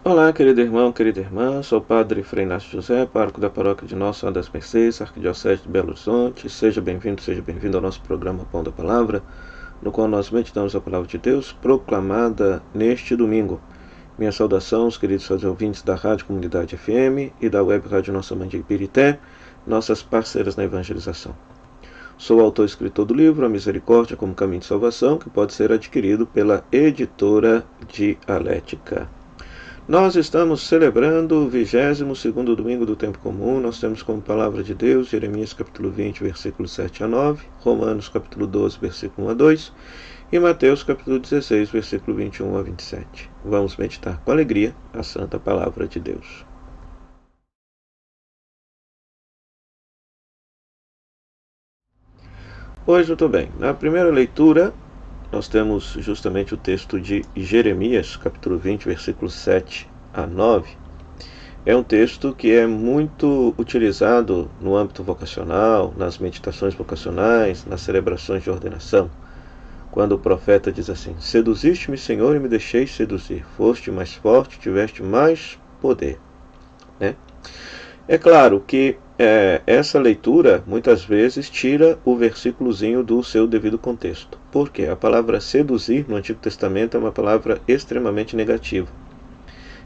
Olá, querido irmão, querida irmã, sou o Padre Frei Inácio José, pároco da paróquia de Nossa Senhora das Mercês, Arquidiocese de Belo Horizonte. Seja bem-vindo ao nosso programa Pão da Palavra, no qual nós meditamos a Palavra de Deus, proclamada neste domingo. Minha saudação aos queridos ouvintes da Rádio Comunidade FM e da Web Rádio Nossa Mãe de Ibirité, nossas parceiras na evangelização. Sou autor e escritor do livro A Misericórdia como Caminho de Salvação, que pode ser adquirido pela editora Dialética. Nós estamos celebrando o 22º domingo do tempo comum. Nós temos como palavra de Deus Jeremias capítulo 20, versículos 7 a 9, Romanos capítulo 12, versículo 1 a 2 e Mateus capítulo 16, versículo 21 a 27. Vamos meditar com alegria a santa palavra de Deus. Pois muito bem, na primeira leitura nós temos justamente o texto de Jeremias, capítulo 20, versículos 7 a 9. É um texto que é muito utilizado no âmbito vocacional, nas meditações vocacionais, nas celebrações de ordenação, quando o profeta diz assim: seduziste-me, Senhor, e me deixei seduzir. Foste mais forte, tiveste mais poder. É claro que essa leitura muitas vezes tira o versículozinho do seu devido contexto. Por quê? A palavra seduzir no Antigo Testamento é uma palavra extremamente negativa.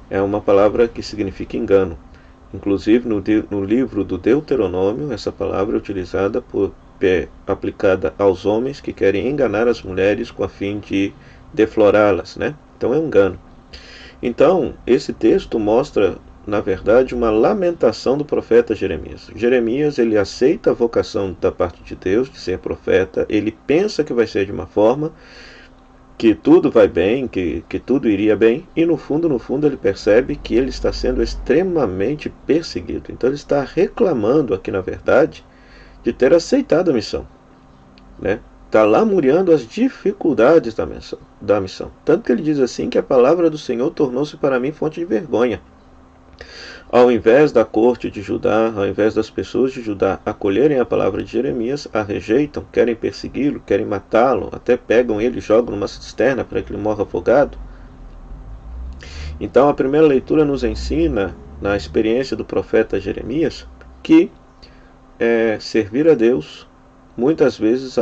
É uma palavra que significa engano. Inclusive no livro do Deuteronômio, essa palavra é utilizada aplicada aos homens que querem enganar as mulheres com a fim de deflorá-las, Então é um engano. Então, esse texto mostra, na verdade, uma lamentação do profeta Jeremias. Jeremias, ele aceita a vocação da parte de Deus de ser profeta, ele pensa que vai ser de uma forma, que tudo vai bem, que tudo iria bem, e no fundo ele percebe que ele está sendo extremamente perseguido. Então ele está reclamando aqui, na verdade, de ter aceitado a missão, Está lamuriando as dificuldades da missão. Tanto que ele diz assim que a palavra do Senhor tornou-se para mim fonte de vergonha. Ao invés da corte de Judá, ao invés das pessoas de Judá acolherem a palavra de Jeremias, a rejeitam, querem persegui-lo, querem matá-lo, até pegam ele e jogam numa cisterna para que ele morra afogado. Então a primeira leitura nos ensina, na experiência do profeta Jeremias, que servir a Deus muitas vezes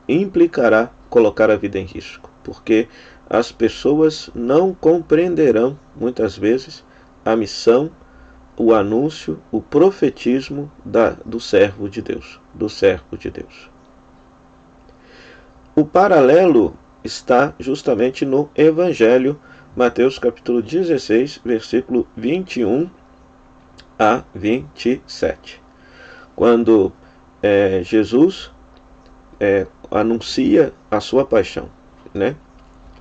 implicará colocar a vida em risco, porque as pessoas não compreenderão, muitas vezes, a missão, o anúncio, o profetismo do servo de Deus, O paralelo está justamente no Evangelho, Mateus capítulo 16, versículo 21 a 27. Quando Jesus anuncia a sua paixão,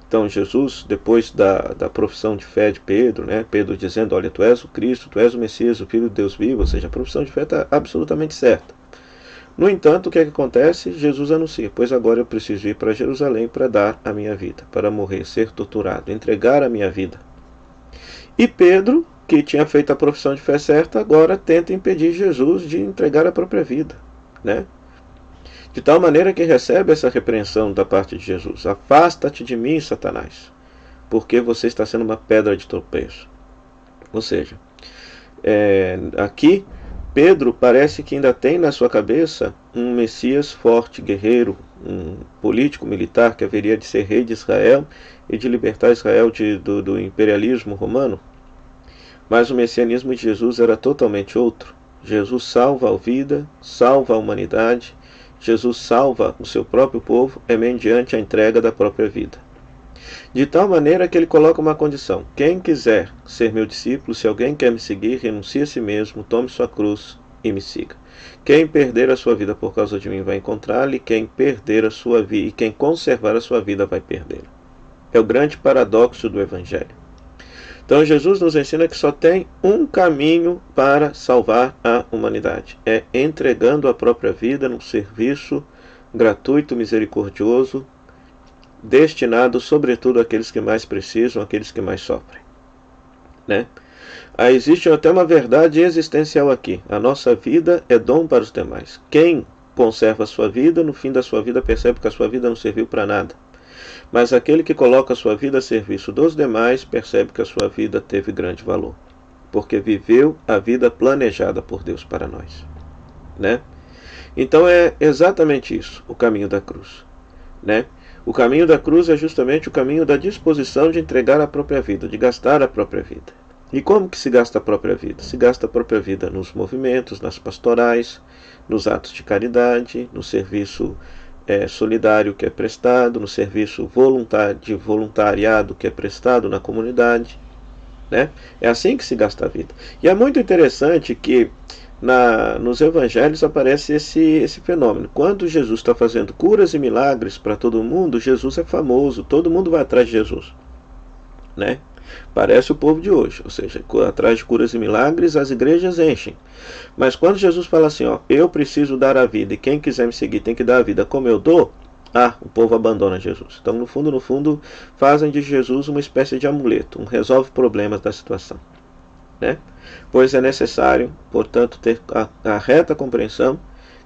Então Jesus, depois da profissão de fé de Pedro, Pedro dizendo: olha, tu és o Cristo, tu és o Messias, o Filho de Deus vivo, ou seja, a profissão de fé está absolutamente certa. No entanto, o que acontece? Jesus anuncia: pois agora eu preciso ir para Jerusalém para dar a minha vida, para morrer, ser torturado, entregar a minha vida. E Pedro, que tinha feito a profissão de fé certa, agora tenta impedir Jesus de entregar a própria vida, De tal maneira que recebe essa repreensão da parte de Jesus: afasta-te de mim, Satanás, porque você está sendo uma pedra de tropeço. Ou seja, aqui Pedro parece que ainda tem na sua cabeça um Messias forte, guerreiro, um político militar que haveria de ser rei de Israel e de libertar Israel do imperialismo romano. Mas o messianismo de Jesus era totalmente outro. Jesus salva a vida, salva a humanidade. Jesus salva o seu próprio povo mediante a entrega da própria vida. De tal maneira que ele coloca uma condição: quem quiser ser meu discípulo, se alguém quer me seguir, renuncie a si mesmo, tome sua cruz e me siga. Quem perder a sua vida por causa de mim vai encontrá-la, e quem perder a sua vida, e quem conservar a sua vida vai perdê-la. É o grande paradoxo do Evangelho. Então Jesus nos ensina que só tem um caminho para salvar a humanidade: é entregando a própria vida num serviço gratuito, misericordioso, destinado sobretudo àqueles que mais precisam, àqueles que mais sofrem. Existe até uma verdade existencial aqui: a nossa vida é dom para os demais. Quem conserva a sua vida, no fim da sua vida percebe que a sua vida não serviu para nada. Mas aquele que coloca a sua vida a serviço dos demais percebe que a sua vida teve grande valor, porque viveu a vida planejada por Deus para nós, né? Então é exatamente isso, o caminho da cruz, né? O caminho da cruz é justamente o caminho da disposição de entregar a própria vida, de gastar a própria vida. E como que se gasta a própria vida? Se gasta a própria vida nos movimentos, nas pastorais, nos atos de caridade, no serviço solidário que é prestado, no serviço de voluntariado que é prestado na comunidade, né? É assim que se gasta a vida. E é muito interessante que nos evangelhos aparece esse fenômeno. Quando Jesus está fazendo curas e milagres para todo mundo, Jesus é famoso, todo mundo vai atrás de Jesus, né? Parece o povo de hoje, ou seja, atrás de curas e milagres as igrejas enchem. Mas quando Jesus fala assim, ó, eu preciso dar a vida e quem quiser me seguir tem que dar a vida como eu dou, o povo abandona Jesus. Então no fundo, fazem de Jesus uma espécie de amuleto, um resolve problemas da situação, né? Pois é necessário, portanto, ter a reta compreensão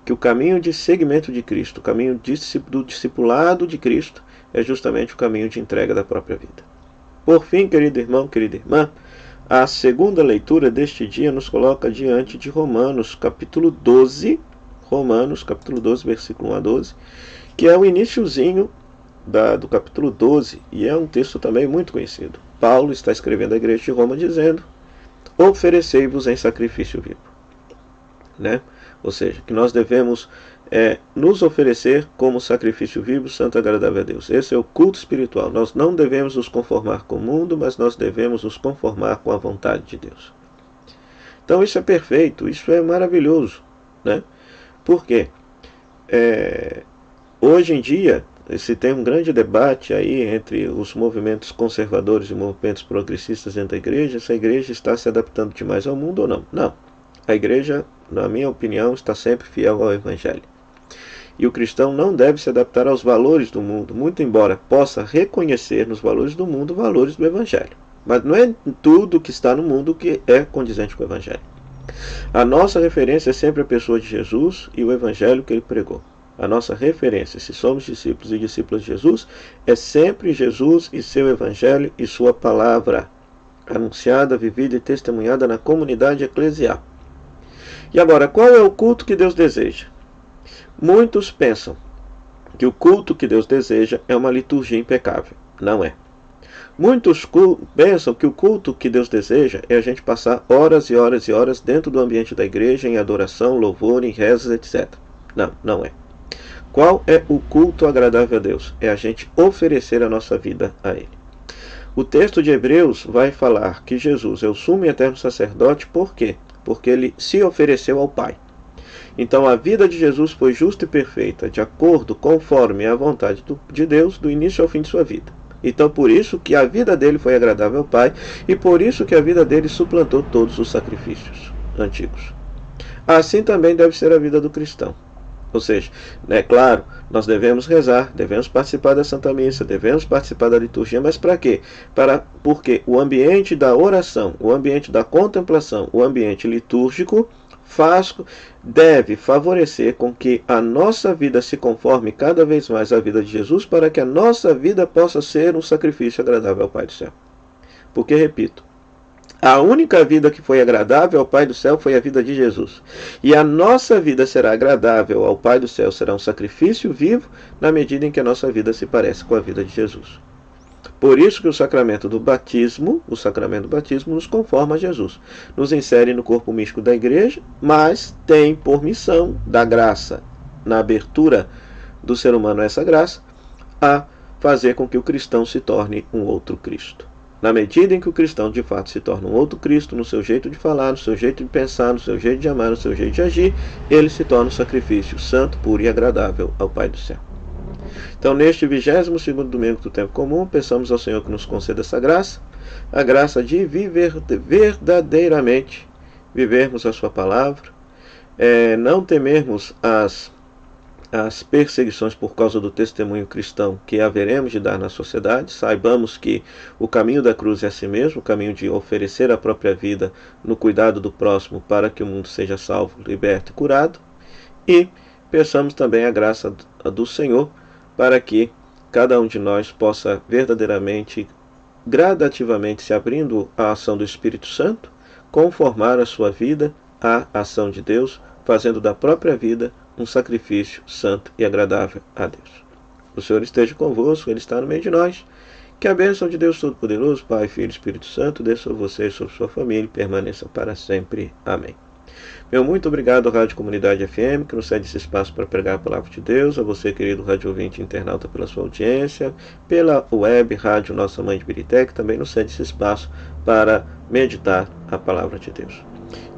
que o caminho de seguimento de Cristo, o caminho do discipulado de Cristo, é justamente o caminho de entrega da própria vida. Por fim, querido irmão, querida irmã, a segunda leitura deste dia nos coloca diante de Romanos, capítulo 12, versículo 1 a 12, que é o iniciozinho do capítulo 12, e é um texto também muito conhecido. Paulo está escrevendo à igreja de Roma dizendo: oferecei-vos em sacrifício vivo, né? Ou seja, que nós devemos nos oferecer como sacrifício vivo, santo e agradável a Deus. Esse é o culto espiritual. Nós não devemos nos conformar com o mundo, mas nós devemos nos conformar com a vontade de Deus. Então isso é perfeito, isso é maravilhoso, né? Por quê? Hoje em dia se tem um grande debate aí entre os movimentos conservadores e movimentos progressistas dentro da igreja, se a igreja está se adaptando demais ao mundo ou não. Não. A igreja, na minha opinião, está sempre fiel ao Evangelho. E o cristão não deve se adaptar aos valores do mundo, muito embora possa reconhecer nos valores do mundo valores do Evangelho. Mas não é tudo que está no mundo que é condizente com o Evangelho. A nossa referência é sempre a pessoa de Jesus e o Evangelho que ele pregou. A nossa referência, se somos discípulos e discípulas de Jesus, é sempre Jesus e seu Evangelho e sua palavra, anunciada, vivida e testemunhada na comunidade eclesial. E agora, qual é o culto que Deus deseja? Muitos pensam que o culto que Deus deseja é uma liturgia impecável. Não é. Muitos pensam que o culto que Deus deseja é a gente passar horas e horas e horas dentro do ambiente da igreja, em adoração, louvor, em rezas, etc. Não, não é. Qual é o culto agradável a Deus? É a gente oferecer a nossa vida a Ele. O texto de Hebreus vai falar que Jesus é o sumo e eterno sacerdote, por quê? Porque Ele se ofereceu ao Pai. Então a vida de Jesus foi justa e perfeita, de acordo, conforme a vontade de Deus, do início ao fim de sua vida. Então por isso que a vida dele foi agradável ao Pai, e por isso que a vida dele suplantou todos os sacrifícios antigos. Assim também deve ser a vida do cristão. Ou seja, é claro, nós devemos rezar, devemos participar da Santa Missa, devemos participar da liturgia, mas para quê? Porque o ambiente da oração, o ambiente da contemplação, o ambiente litúrgico deve favorecer com que a nossa vida se conforme cada vez mais à vida de Jesus, para que a nossa vida possa ser um sacrifício agradável ao Pai do Céu. Porque, repito, a única vida que foi agradável ao Pai do Céu foi a vida de Jesus. E a nossa vida será agradável ao Pai do Céu, será um sacrifício vivo, na medida em que a nossa vida se parece com a vida de Jesus. Por isso que o sacramento do batismo nos conforma a Jesus. Nos insere no corpo místico da igreja, mas tem por missão da graça, na abertura do ser humano a essa graça, a fazer com que o cristão se torne um outro Cristo. Na medida em que o cristão de fato se torna um outro Cristo, no seu jeito de falar, no seu jeito de pensar, no seu jeito de amar, no seu jeito de agir, ele se torna um sacrifício santo, puro e agradável ao Pai do Céu. Então, neste 22º domingo do tempo comum, peçamos ao Senhor que nos conceda essa graça, a graça de verdadeiramente vivermos a sua palavra, não temermos as perseguições por causa do testemunho cristão que haveremos de dar na sociedade. Saibamos que o caminho da cruz é assim mesmo, o caminho de oferecer a própria vida no cuidado do próximo para que o mundo seja salvo, liberto e curado. E peçamos também a graça do Senhor para que cada um de nós possa verdadeiramente, gradativamente se abrindo à ação do Espírito Santo, conformar a sua vida à ação de Deus, fazendo da própria vida um sacrifício santo e agradável a Deus. O Senhor esteja convosco, Ele está no meio de nós. Que a bênção de Deus Todo-Poderoso, Pai, Filho e Espírito Santo, desça sobre você e sobre sua família e permaneça para sempre. Amém. Meu muito obrigado à Rádio Comunidade FM, que nos cede esse espaço para pregar a palavra de Deus, a você, querido rádio ouvinte e internauta, pela sua audiência, pela web Rádio Nossa Mãe de Birité, que também nos cede esse espaço para meditar a palavra de Deus.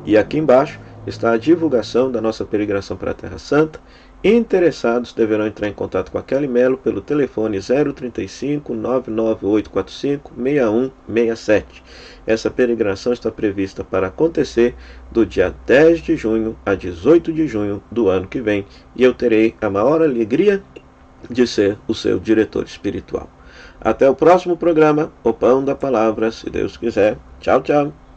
E aqui embaixo está a divulgação da nossa peregrinação para a Terra Santa. Interessados deverão entrar em contato com a Kelly Mello pelo telefone 035 99845 6167. Essa peregrinação está prevista para acontecer do dia 10 de junho a 18 de junho do ano que vem, e eu terei a maior alegria de ser o seu diretor espiritual. Até o próximo programa, O Pão da Palavra, se Deus quiser. Tchau, tchau.